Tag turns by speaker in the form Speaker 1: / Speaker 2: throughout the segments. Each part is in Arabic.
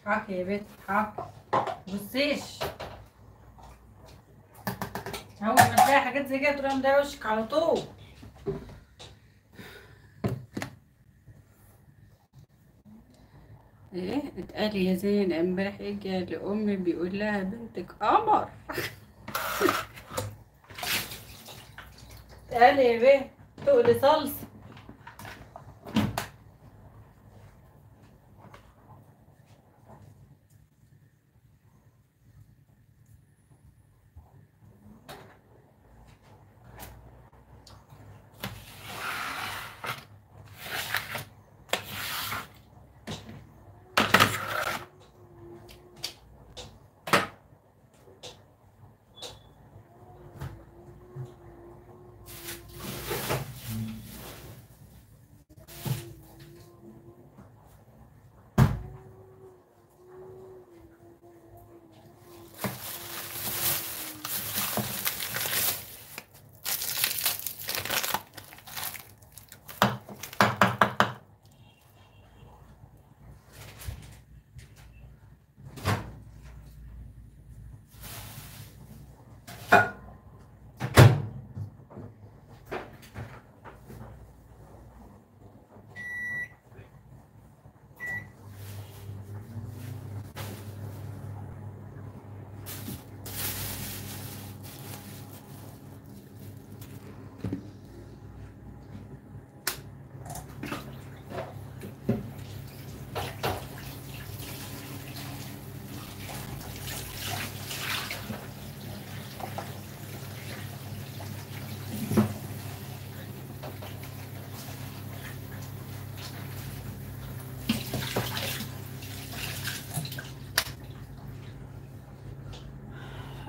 Speaker 1: حكي يا بنت حكي. مبصيش، اول ما تلاقي حاجات زي كده تروح مضايق وشك على طول. ايه اتقال يا زين امبارح اجى لامي بيقول لها بنتك قمر. اتقال يا بيه تقلي صلصه.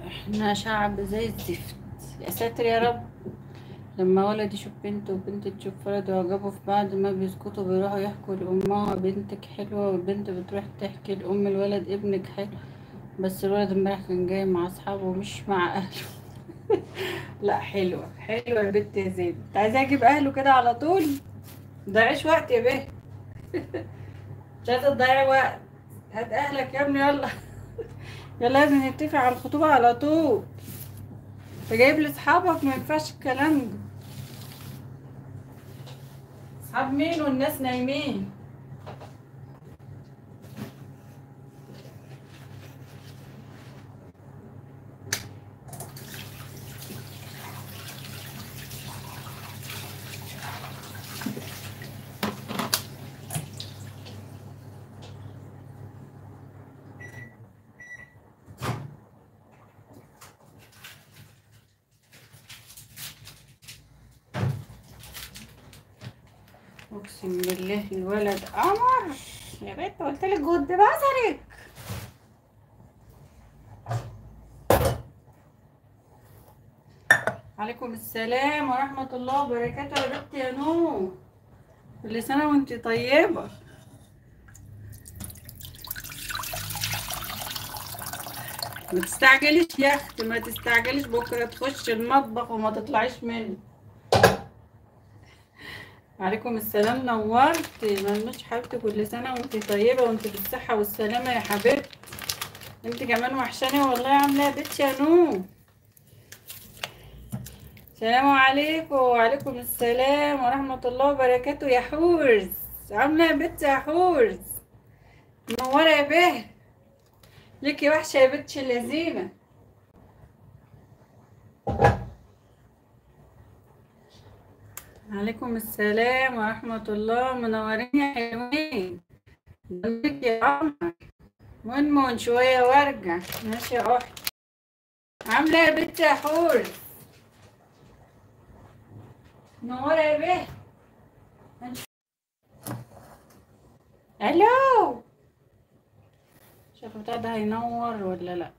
Speaker 1: احنا شعب زي الزفت، يا ساتر يا رب. لما ولد يشوف بنت وبنت تشوف ولد ويعجبوا في بعض ما بيسكتوا، بيروحوا يحكوا لأمها بنتك حلوة، والبنت بتروح تحكي لأم الولد ابنك حلو. بس الولد امبارح كان جاي مع أصحابه ومش مع أهله. لا حلوة حلوة يا بنت يا زين، انت عايزة اجيب أهله كده على طول؟ متضيعيش وقت يا بيه، مش عايزة تضيعي وقت. هات أهلك يا ابني يلا. يلا لازم نتفق على الخطوبة على طول. انت جايب لي اصحابك، ما ينفعش الكلام ده. اصحاب مين والناس نايمين؟ اقسم بالله الولد قمر. يا بنت قلت لك غض بصرك. عليكم السلام ورحمة الله وبركاته يا بنت يا نور. كل سنة وانت طيبة. ما تستعجليش يا اختي، ما تستعجليش، بكرة تخش المطبخ وما تطلعيش منه. عليكم السلام نورتي. ملموش حبيبتي، كل سنة وانت طيبة وانت بالصحة والسلامة يا حبيبتي. انت كمان وحشاني والله. عاملة ايه يا بنت يا نور؟ السلام عليكم. وعليكم السلام ورحمة الله وبركاته يا حورز. عاملة يا بنت يا حورز؟ منورة يا به. ليكي وحشة يا بنت اللذينة. عليكم السلام ورحمة الله. منورين يا حلوين. جنبك يا قمر. ونمون شوية وارجع. ماشي يا أختي. عاملة يا بنت يا حورز؟ منورة يا به. الو. شوف بتاع ده هينور ولا لا؟